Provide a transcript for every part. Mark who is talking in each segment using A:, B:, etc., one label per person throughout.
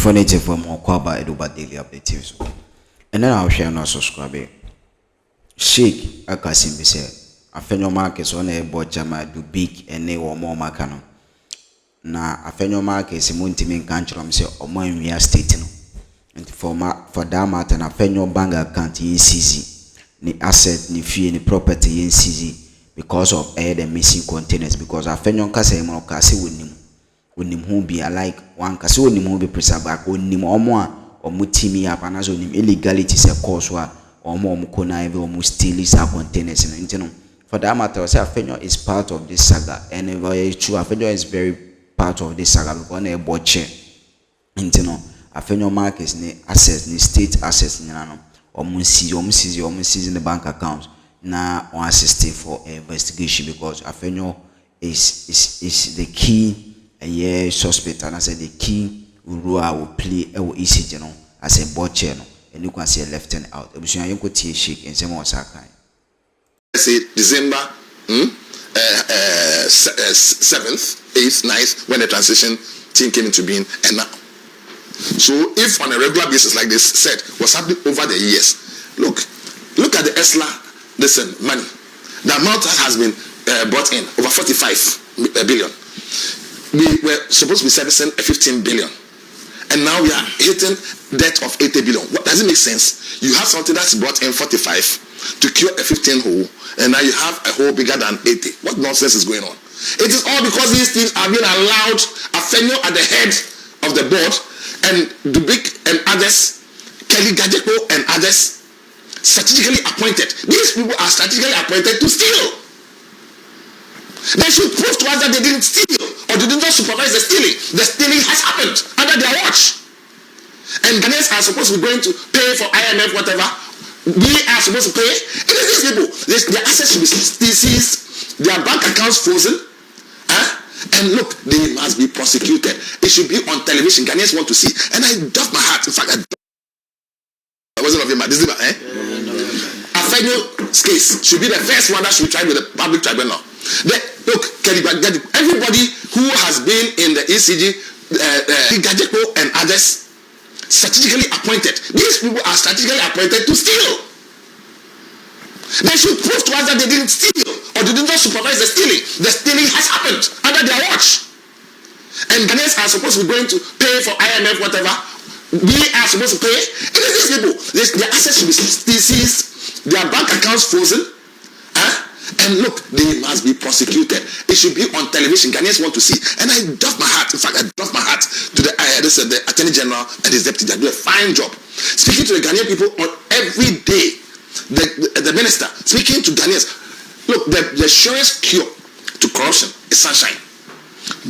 A: informative for more about Eduba daily updates. And then I'll share no subscribe. Shake Akasim say Afenyo markets on a board jama do big and they were more macano. Na Afenyo markets Muntimin country say or more in your state. And for that matter, Afenyo bank account in CZ, ni asset, ni fee, ni property in CZ because of the missing containers. Because Afenyo Kasa Kasi with him. Unim who be alike one kasi unim who be preserved back unim omo or mutimi up and as unim illegalities a cause wa or more mukona ever or steal sa containers in for that matter Afenyo is part of this saga and very true Afenyo is very part of this saga because na boche intino Afenyo markets ni assets ni state assets ni nano or seize in the bank accounts na on assist for investigation because Afenyo is the key a suspect and I said the key role will play ECG as a board chair and you can see a left hand out. You could see a shake and some more sakai.
B: Say December 7th, 8th, 9th when the transition team came into being and now. So if on a regular basis like this said what's happening over the years, look at the ESLA money. The amount that has been brought in over 45 billion. We were supposed to be servicing a 15 billion and now we are hitting debt of 80 billion. What does it make sense? You have something that's brought in 45 to cure a 15 hole and now you have a hole bigger than 80. What nonsense is going on? It is all because these things are being allowed. Afenyo at the head of the board and Dubik and others, Kelly Gajepo and others strategically appointed. These people are strategically appointed to steal. They should prove to us that they didn't steal or they did not supervise the stealing. The stealing has happened under their watch. And Ghanaians are supposed to be going to pay for IMF, whatever. We are supposed to pay. It is these people. Their assets should be seized, their bank accounts frozen. And look, they must be prosecuted. It should be on television. Ghanaians want to see. And I doff my heart. In fact, I wasn't of him, but this is Afenyo's case should be the first one that should be tried with the public tribunal. Look, everybody who has been in the ECG, Gajepo and others, strategically appointed. These people are strategically appointed to steal. They should prove to us that they didn't steal or they did not supervise the stealing. The stealing has happened under their watch. And Ghanaians are supposed to be going to pay for IMF, whatever. We are supposed to pay. It is these people. Their assets should be seized, their bank accounts frozen. And look, they must be prosecuted. It should be on television. Ghanaians want to see. And I doff my heart. In fact, I doff my heart to the Attorney General and his deputy. They do a fine job. Speaking to the Ghanaian people on every day. The minister speaking to Ghanaians. Look, the surest cure to corruption is sunshine.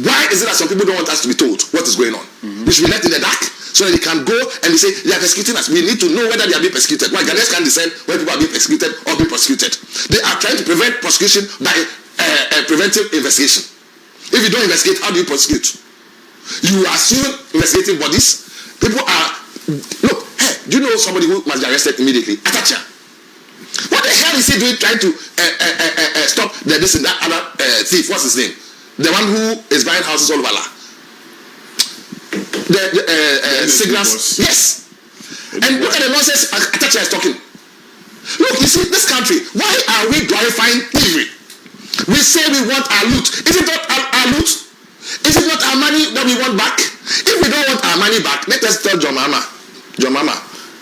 B: Why is it that some people don't want us to be told what is going on? We should be left in the dark so that they can go and they say they are persecuting us. We need to know whether they are being persecuted. Why Ghanaians can't decide whether people are being persecuted or being prosecuted. They are trying to prevent prosecution by preventive investigation. If you don't investigate, how do you prosecute? You assume investigative bodies. People are look. Hey, do you know somebody who must be arrested immediately? Atacha. What the hell is he doing trying to stop that other thief? What's his name? The one who is buying houses all over Allah. The signals. Yes. And look at the nonsense Atacha is talking. Look, you see, this country, why are we glorifying thievery? We say we want our loot. Is it not our loot? Is it not our money that we want back? If we don't want our money back, let us tell John Mama,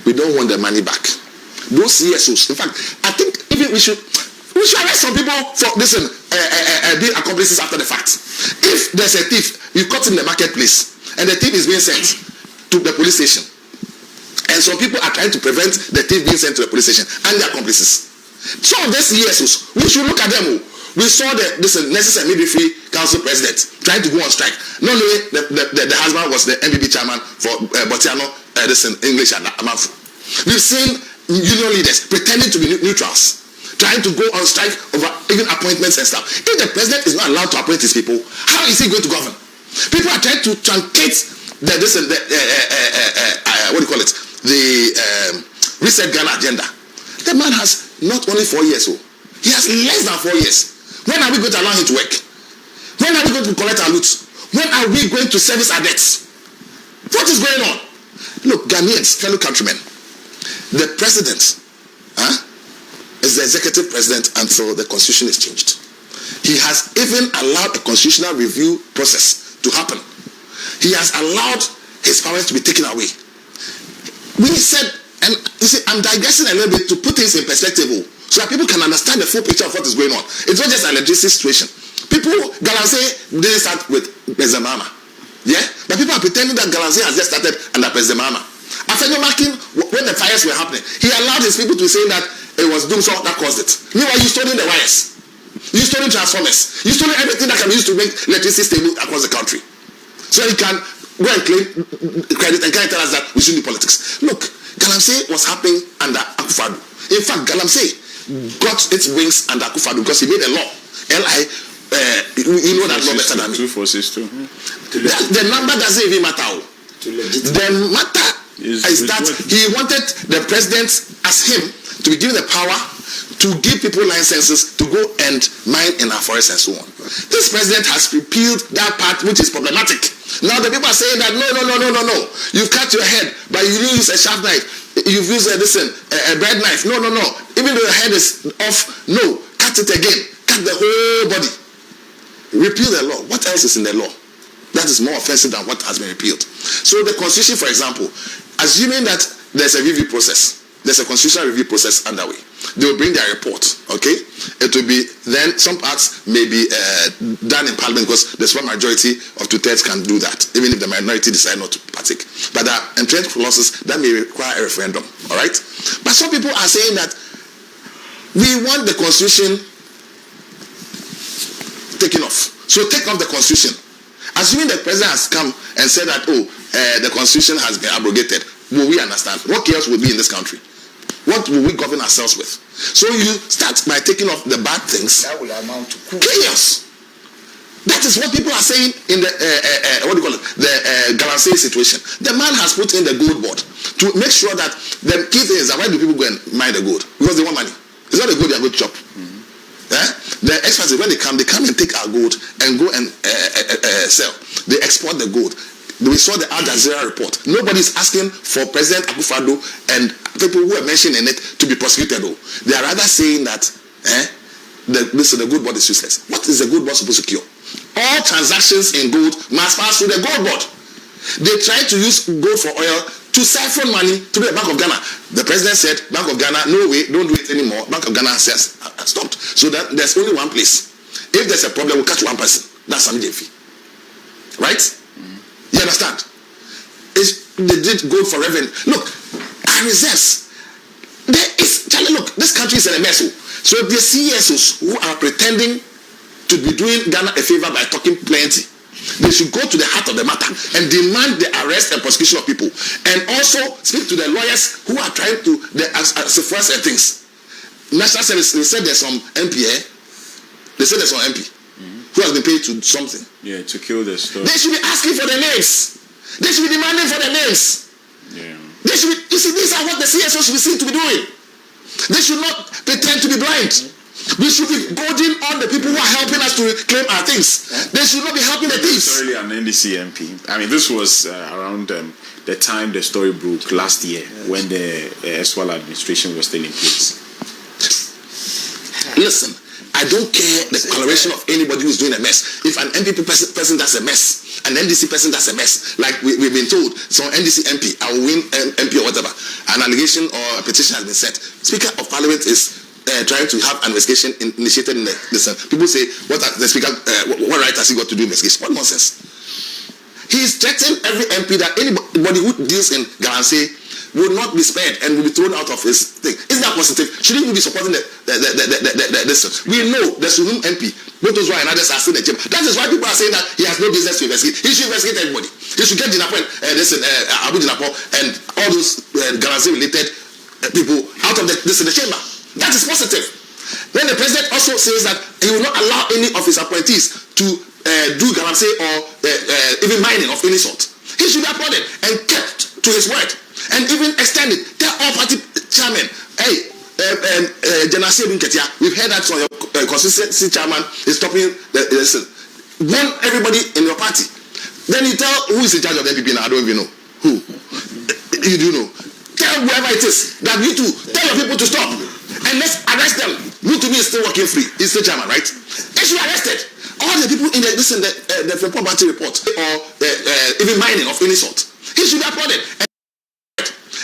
B: we don't want the money back. Those CSOs. In fact, I think even we should arrest some people for being accomplices after the fact. If there's a thief, you caught him in the marketplace, and the thief is being sent to the police station, and some people are trying to prevent the thief being sent to the police station, and the accomplices. Some of these CSOs, we should look at them. We saw the Necessary Midwifery Council president trying to go on strike. Not only the husband was the MBB chairman for Botiano, English and Amanfu. We've seen union leaders pretending to be neutrals, trying to go on strike over even appointments and stuff. If the president is not allowed to appoint his people, how is he going to govern? People are trying to truncate the Reset Ghana agenda. The man has not only 4 years, he has less than 4 years. When are we going to allow him to work? When are we going to collect our loot? When are we going to service our debts? What is going on? Look, Ghanaians, fellow countrymen, the president is the executive president until the constitution is changed. He has even allowed a constitutional review process to happen. He has allowed his powers to be taken away. We said, and you see, I'm digressing a little bit to put things in perspective so that people can understand the full picture of what is going on. It's not just an electricity situation. People, Galamsey didn't start with President Mahama. Yeah? But people are pretending that Galamsey has just started under President Mahama. Afenyo Makin, when the fires were happening, he allowed his people to say that it was Doomsaw that caused it. Meanwhile, you stole in the wires. You stole in transformers. You stole everything that can be used to make electricity stable across the country. So he can go and claim credit and can tell us that we shouldn't do politics. Look, Galamsey was happening under Akufo-Addo. In fact, Galamsey got its wings under Akufo-Addo because he made a law. You know that law better than me.
C: 246
B: The number doesn't even matter. The matter is that he wanted the president as him to be given the power to give people licenses to go and mine in our forests and so on. This president has repealed that part which is problematic. Now the people are saying that no. You've cut your head, but you didn't use a sharp knife. You've used a bread knife. No. Even though your head is off, no. Cut it again. Cut the whole body. Repeal the law. What else is in the law that is more offensive than what has been repealed? So the constitution, for example, assuming that there's a review process, there's a constitutional review process underway. They will bring their report, okay? It will be, then some parts may be done in parliament because the small majority of 2/3 can do that, even if the minority decide not to partake. But there are entrenched clauses that may require a referendum, all right? But some people are saying that we want the constitution taken off. So take off the constitution. Assuming the president has come and said that, the constitution has been abrogated, will we understand? What chaos will be in this country? What will we govern ourselves with? So you start by taking off the bad things.
D: That will amount to
B: chaos. That is what people are saying in the the Galamsey situation. The man has put in the gold board to make sure that the key thing is that why do people go and mine the gold? Because they want money. It's not the gold they are going to chop. The experts, when they come and take our gold and go and sell. They export the gold. We saw the Al Jazeera report. Nobody is asking for President Akufo-Addo and people who are mentioned in it to be prosecuted. They are rather saying that the gold board is useless. What is the gold board supposed to cure? All transactions in gold must pass through the gold board. They try to use gold for oil to siphon money to the Bank of Ghana. The president said, Bank of Ghana, no way, don't do it anymore. Bank of Ghana says, stopped. So that there's only one place. If there's a problem, we'll catch one person. That's some JV. Right? You understand? They did gold for revenue. Look, our reserves. Look, this country is in a mess. So the CSOs who are pretending to be doing Ghana a favor by talking plenty, they should go to the heart of the matter and demand the arrest and prosecution of people, and also speak to the lawyers who are trying to suppress things. National Service, they said there's some MP They said there's some MP who has been paid to something.
C: Yeah, to kill the story.
B: They should be asking for the names. They should be demanding for the names.
C: Yeah.
B: They should be, you see, these are what the CSO should be seen to be doing. They should not pretend to be blind. We should be goading on the people who are helping us to claim our things. They should not be helping the thieves.
C: Necessarily an NDC MP. I mean, this was around the time the story broke last year, when the Eswal administration was still in place.
B: Listen, I don't care the coloration of anybody who's doing a mess. If an NPP person does a mess, an NDC person does a mess, like we've been told, so NDC MP, I will win MP or whatever, an allegation or a petition has been sent. Speaker of Parliament is trying to have an investigation initiated in the listen. People say, what the speaker, what right has he got to do investigation? What nonsense. He's threatening every MP that anybody who deals in Galamsey will not be spared and will be thrown out of his thing. Isn't that positive? Shouldn't we be supporting this? We know the Sunum MP, both those who are in others are still in the chamber. That is why people are saying that he has no business to investigate. He should investigate everybody. He should get Jinapor, Abu Jinapor, and all those Galamsey related people out of the chamber. That is positive. Then the president also says that he will not allow any of his appointees to do Galamsey or even mining of any sort. He should be applauded and kept to his word, and even extended. Tell all party chairmen, hey, we've heard that from your constituency chairman is stopping warn everybody in your party. Then you tell who is in charge of the NPP now. I don't even know who. You do know. Tell whoever it is that you too. Tell your people to stop. And let's arrest them. Who to me is still working free. He's still chairman, right? They should be arrested. All the people in the poverty report or even mining of any sort. He should be applauded.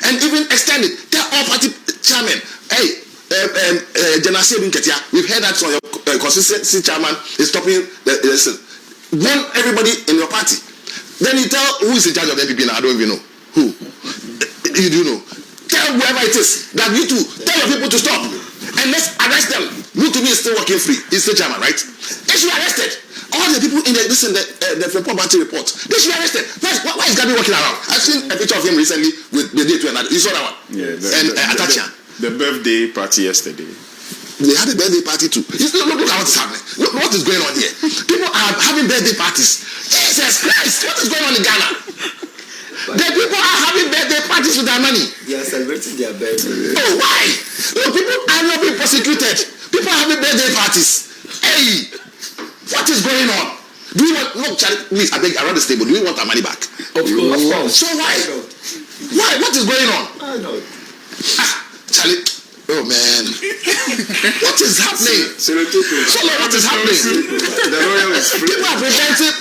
B: And even extended. Tell all party chairmen, hey, we've heard that from your consistency chairman is stopping listen. Warn everybody in your party. Then you tell who is in charge of the NPP now. I don't even know. Who? You do know. Tell whoever it is that you too. Tell your people to stop. And let's arrest them. Who to me is still working free. He's still chairman, right? They should be arrested. All the people in the poverty report, they should be arrested. Why is Gabi walking around? I've seen a picture of him recently with the day to another. You saw that one?
C: Yeah.
B: The
C: birthday party yesterday.
B: They had a birthday party too. Look at what is happening. Look what is going on here. People are having birthday parties. Jesus Christ, what is going on in Ghana? The people are having birthday parties with their money.
D: They are celebrating their birthday.
B: Oh, why? Look, people are not being prosecuted. People are having birthday parties. Hey, what is going on? Do we want, look, Charlie, please, I beg, around this table, do we want our money back?
D: Of course.
B: So why? Why? What is going on?
D: I know.
B: Charlie, oh man. What is happening? So what is happening?
C: The royal is free.
B: People are preventing.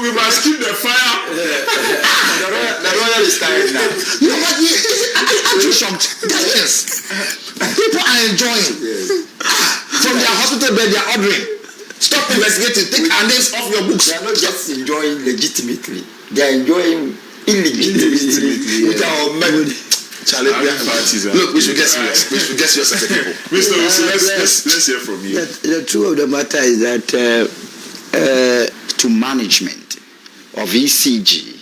C: We must keep the fire.
D: The royal is tired now.
B: You know what? I'm too shocked. Yes. People are enjoying. From their hospital bed, they are ordering. Stop investigating. Take our names off your books.
D: They are not just enjoying legitimately. They are enjoying illegitimately. With our money.
B: Charlie, look, we should get serious. We should get serious as a people.
C: Mr. Wilson, let's hear from you.
E: The truth of the matter is that to management of ECG,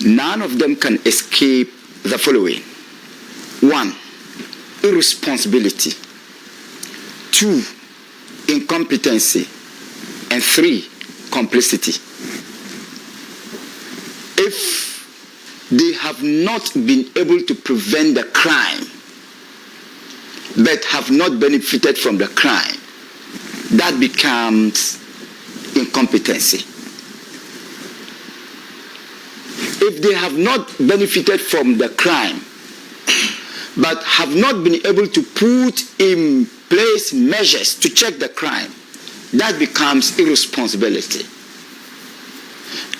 E: none of them can escape the following. 1, irresponsibility. 2, incompetency. And 3, complicity. If they have not been able to prevent the crime, but have not benefited from the crime, that becomes incompetency. If they have not benefited from the crime, but have not been able to put in place measures to check the crime, that becomes irresponsibility.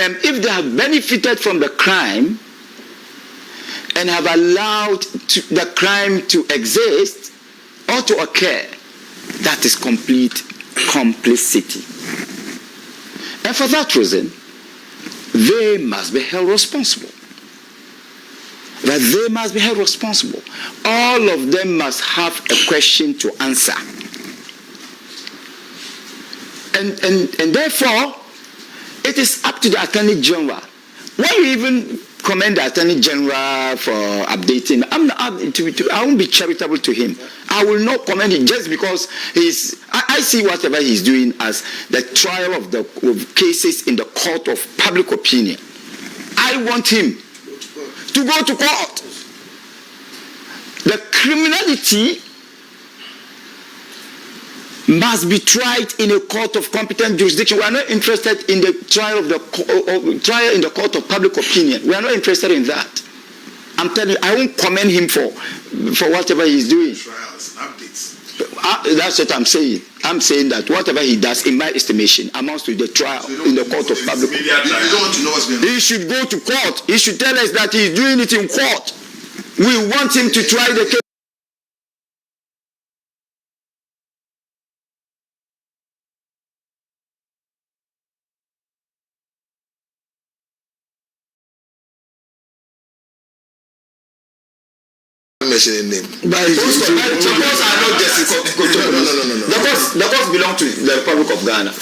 E: And if they have benefited from the crime and have allowed the crime to exist or to occur, that is complete complicity. And for that reason, they must be held responsible. That they must be held responsible. All of them must have a question to answer. And therefore, it is up to the Attorney General. When you even commend the Attorney General for updating, I won't be charitable to him. I will not commend him just because I see whatever he's doing as the trial of cases in the court of public opinion. I want him to go to court. The criminality must be tried in a court of competent jurisdiction. We are not interested in the trial in the court of public opinion. We are not interested in that. I'm telling you, I won't commend him for whatever he's doing.
B: Trials, updates.
E: That's what I'm saying. I'm saying that whatever he does, in my estimation, amounts to the trial in the court of public opinion.
B: You don't want to know what's going on.
E: He should go to court. He should tell us that he's doing it in court. We want him to try the case.
B: Mentioning name.
D: The courts belong to the Republic of Ghana.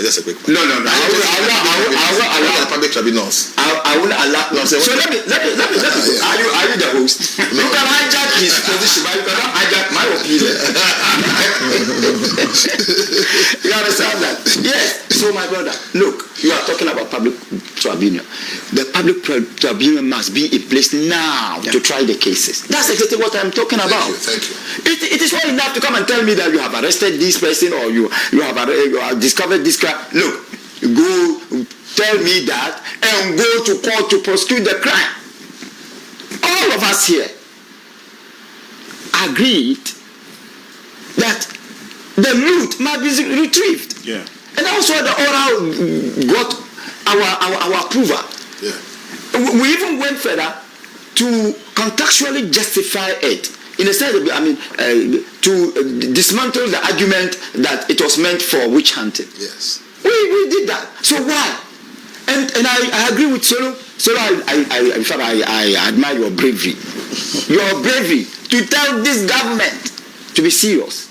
B: Just a quick one.
D: No.
B: I will the public tribunals.
D: I will allow. So let me. Are you the host? You can hijack his position, but you cannot hijack my opinion. You understand that? Yes. So my brother, look, you are talking about public
E: tribunal. The public tribunal must be in place now to try the cases. That's exactly what I'm talking about.
B: Thank you.
E: It is not enough to come and tell me that you have arrested this person or you have discovered this crime. Look, go tell me that and go to court to prosecute the crime. All of us here agreed that the loot must be retrieved.
C: Yeah.
E: And also the oral got our approval.
B: Yeah.
E: We even went further to contextually justify it. In a sense, to dismantle the argument that it was meant for witch hunting.
B: Yes.
E: We did that. So why? And I agree with Solo. Solo, I admire your bravery. Your bravery to tell this government to be serious.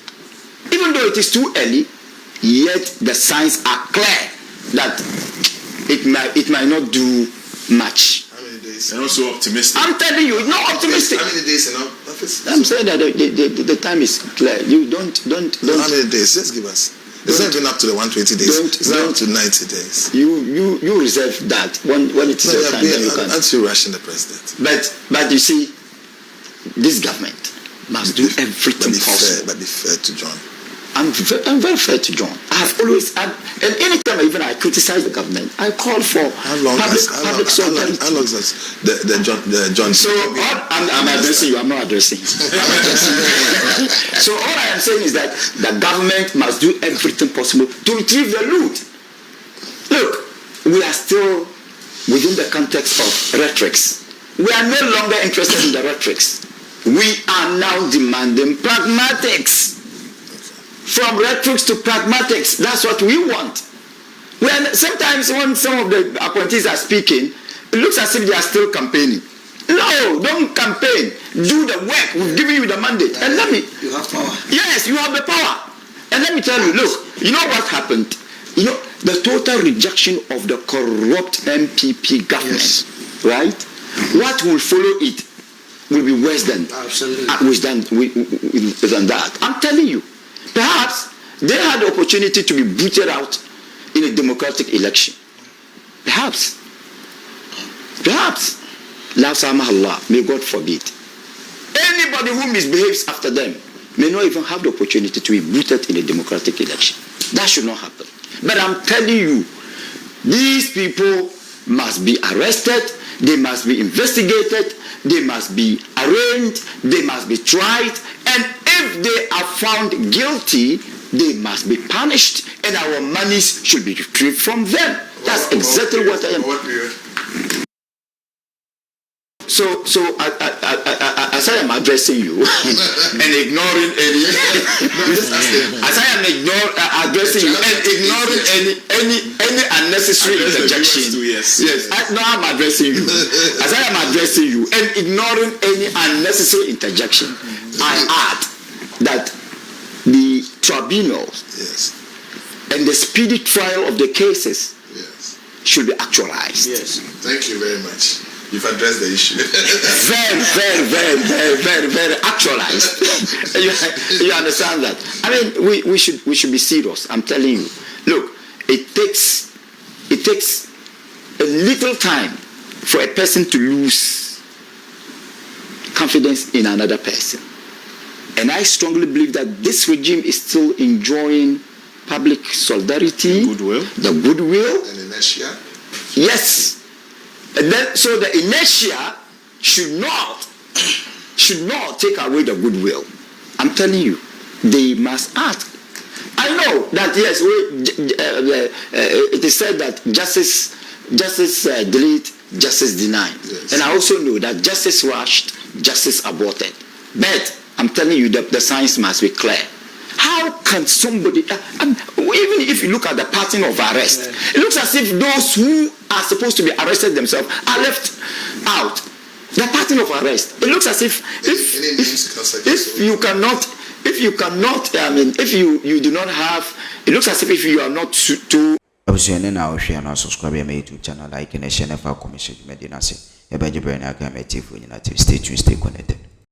E: Even though it is too early, yet the signs are clear that it might not do much.
B: How many days?
C: And also optimistic.
E: I'm telling you, it's not optimistic.
B: How many days in office?
E: I'm saying that the time is clear. You don't.
B: How many days? Just give us. It's not even up to the 120 days. It's not up to 90 days.
E: You reserve that when it is your time. Then you can.
B: Aren't you rushing the president?
E: But you see, this government must do everything possible.
B: But be fair to John.
E: I'm very fair to John. I have always, and anytime I criticize the government, I call for public solidarity.
B: How long is the John?
E: So I'm addressing you. I'm not addressing you. So all I am saying is that the government must do everything possible to retrieve the loot. Look, we are still within the context of rhetorics. We are no longer interested in the rhetorics. We are now demanding pragmatics. From rhetorics to pragmatics, that's what we want. Sometimes when some of the appointees are speaking, it looks as if they are still campaigning. No, don't campaign. Do the work. We've given you the mandate. And
D: you have power.
E: Yes, you have the power. And let me tell you, look, you know what happened? You know, the total rejection of the corrupt MPP government, right? What will follow it will be worse than that. I'm telling you. Perhaps they had the opportunity to be booted out in a democratic election. Perhaps. La samahullah, may God forbid. Anybody who misbehaves after them may not even have the opportunity to be booted in a democratic election. That should not happen. But I'm telling you, these people must be arrested, they must be investigated, they must be arraigned, they must be tried, and if they are found guilty, they must be punished, and our monies should be retrieved from them. That's exactly what I am. So as I am addressing you and ignoring any, as I am addressing you and ignoring any unnecessary interjection. Yes. Now I'm addressing you. As I am addressing you and ignoring any unnecessary interjection, I add that the tribunals and the speedy trial of the cases should be actualized.
B: Yes. Thank you very much. You've addressed the issue.
E: very actualized. you understand that? I mean, we should be serious. I'm telling you. Look, it takes a little time for a person to lose confidence in another person. And I strongly believe that this regime is still enjoying public solidarity, the goodwill,
B: and inertia.
E: Yes. And then, so the inertia should not take away the goodwill. I'm telling you, they must act. I know that yes, it is said that justice delete, justice denied, and I also know that justice rushed, justice aborted. But I'm telling you that the signs must be clear. How can somebody, even if you look at the pattern of arrest, it looks as if those who are supposed to be arrested themselves are left out. The pattern of arrest, it looks as if you do not have, it looks as if you are not too.
A: Obviously, now share and subscribe to my YouTube channel, like and share for commission. Medina say, "Ebe jibrani aka me TV, stay tuned, stay connected."